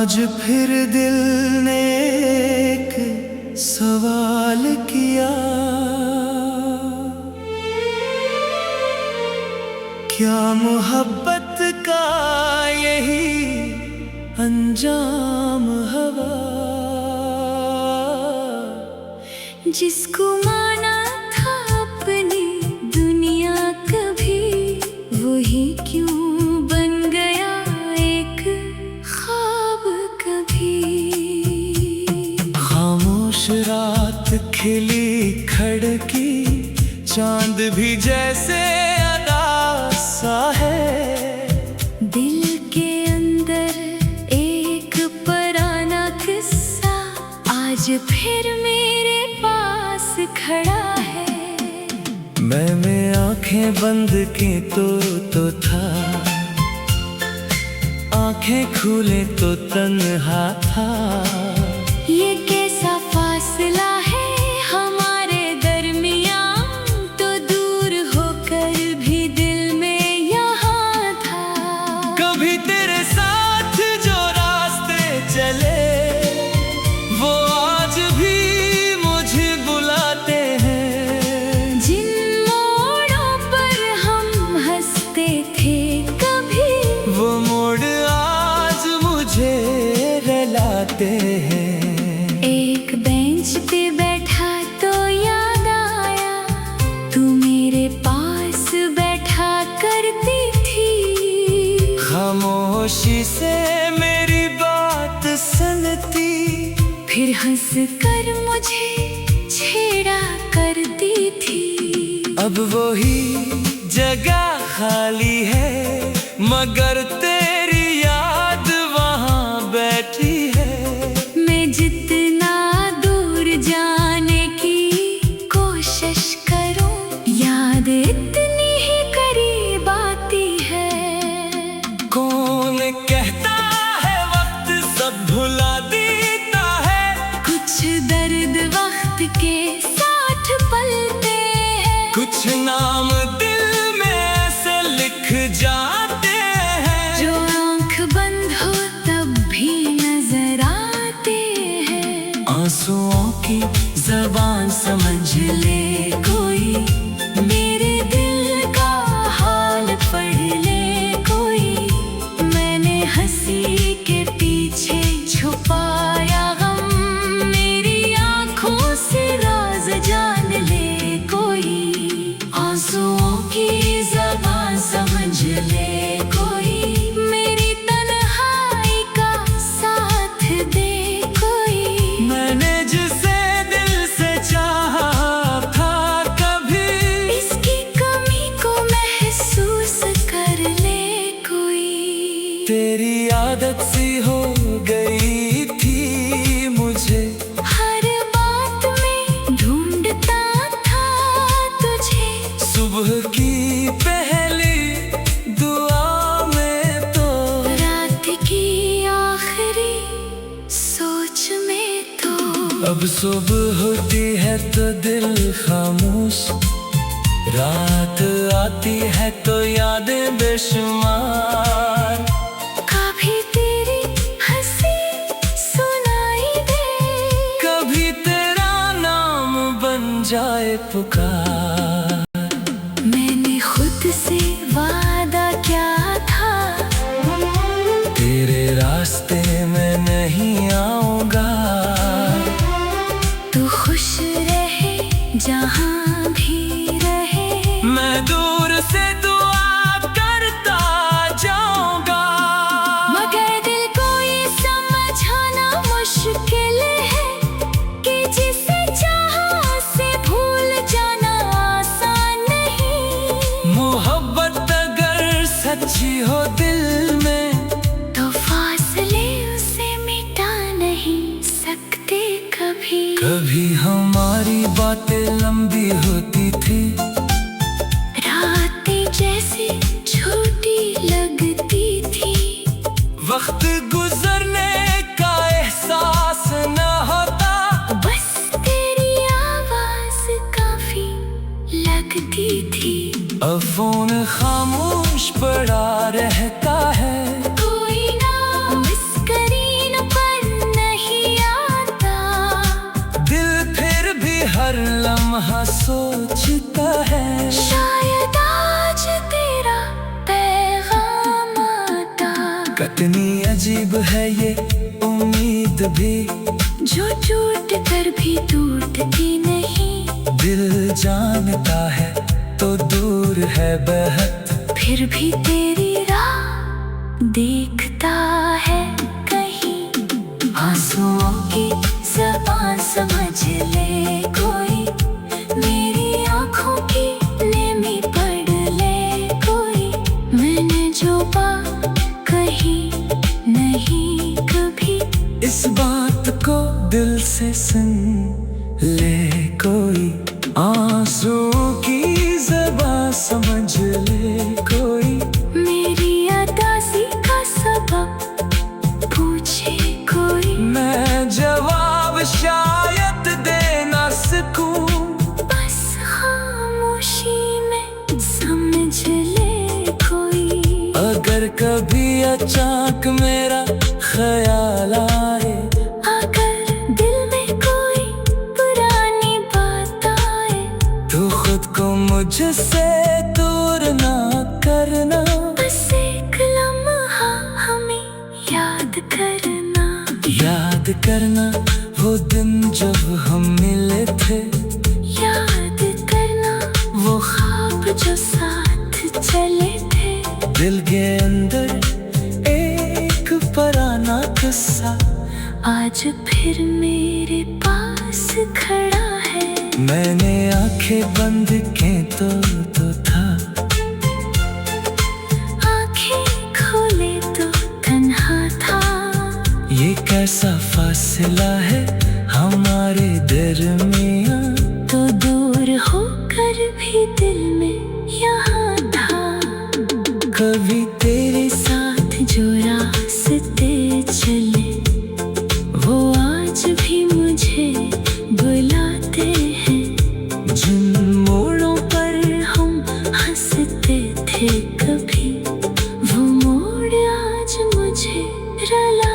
आज फिर दिल ने एक सवाल किया, क्या मोहब्बत का यही अंजाम हवा? जिसको माना था अपनी दुनिया कभी, वही क्यों बन गया एक ख्वाब कभी। खामोश रात खिली खिड़की, चांद भी जैसे अदा सा है। दिल के अंदर एक पुराना किस्सा आज फिर मेरे पास खड़ा है। मैंने आंखें बंद की तो था, आंखें खोले तो तन्हा था। ये कैसा फासला है हमारे दरमियां, तो दूर होकर भी दिल में यहाँ था। कभी तेरे साथ जो रास्ते चले, वो आज भी मुझे बुलाते हैं। जिन मोड़ों पर हम हंसते थे कभी, वो मोड़ आज मुझे रुलाते हैं। एक बेंच पे बैठा तो याद आया, तू मेरे पास बैठा करती थी। खामोशी से मेरी बात सुनती, फिर हंस कर मुझे छेड़ा करती थी। अब वही जगह खाली है, मगर तेरी याद वहाँ बैठी है। मैं जितना दूर जाने की कोशिश करूं, याद इतनी ही करीब आती है। कौन कहता है वक्त सब भुला देता है, कुछ दर्द वक्त के साथ पलते हैं। कुछ नाम दिल में ऐसे लिख जाते हैं, जो आंख बंद हो तब भी नजर आते हैं। आंसुओं की ज़बान समझ ले कोई, मेरे दिल का हाल पढ़ ले कोई। मैंने हंसी के पीछे छुपाया गम, मेरी आंखों से राज जान ले कोई। आंसुओं की ज़बान समझ ले कोई, मेरी तन्हाई का साथ दे कोई। मैंने जिसे दिल से चाहा था कभी, इसकी कमी को महसूस कर ले कोई। तेरी आदत सी हो गई थी मुझे, हर बात में ढूंढता था तुझे। सुबह की पहली दुआ में तो, रात की आखिरी सोच में तो। अब सुबह होती है तो दिल खामोश, रात आती है तो यादें बेशुमार। कभी तेरी हंसी सुनाई दे, कभी तेरा नाम बन जाए पुकार। मैंने खुद से वादा क्या था, तेरे रास्ते में नहीं आऊंगा। तू खुश रहे जहाँ भी रहे, मैं दूर से दुआ करता जाऊंगा। मगर दिल को ये समझाना मुश्किल है कि जिसे चाहा से भूल जाना आसान नहीं। मोहब्बत अगर सच्ची हो दिल में, तो फासले उसे मिटा नहीं सकते कभी। कभी हमारी बातें लंबी होती थी, रातें जैसे छोटी लगती थी। वक्त गुजरने का एहसास न होता, बस तेरी आवाज काफी लगती थी। अब फोन खामोश पड़ा रहता है, कोई ना मिस करी ना है। शायद आज तेरा पैगाम आता। कितनी अजीब है ये उम्मीद भी, जो टूट कर भी टूटती नहीं। दिल जानता है तो दूर है बहुत, फिर भी तेरी राह देखता है कहीं। आंसुओं की ज़बान समझ ले कोई, मेरी आँखों की नेमी पढ़ ले कोई। मैंने जो बात कही नहीं कभी, इस बात को दिल से सुन ले कोई। आंसू की ज़बान समझ ले कोई, मेरी उदासी का सबब पूछे कोई। मैं जवाब शायद दे ना सकूं, बस खामोशी में समझ ले कोई। अगर कभी अचानक मेरा ख्याल आए, अगर दिल में कोई पुरानी बात आए, तो खुद को मुझसे दूर ना करना। बस एक लम्हा हमें याद करना। याद करना वो दिन जब हम मिले थे, याद करना वो ख्वाब जो साथ चले थे। दिल के अंदर एक पुराना किस्सा आज फिर मेरे पास खड़ा है। मैंने आंखें बंद की तो था, आंखें खोले तो तन्हा था। ये कैसा फासला है हमारे दरमियां, तो दूर होकर भी दिल में यहाँ था। कभी तेरे साथ जो रास्ते चले, वो आज भी मुझे बुलाते हैं। जिन मोड़ों पर हम हंसते थे कभी, वो मोड़ आज मुझे रुला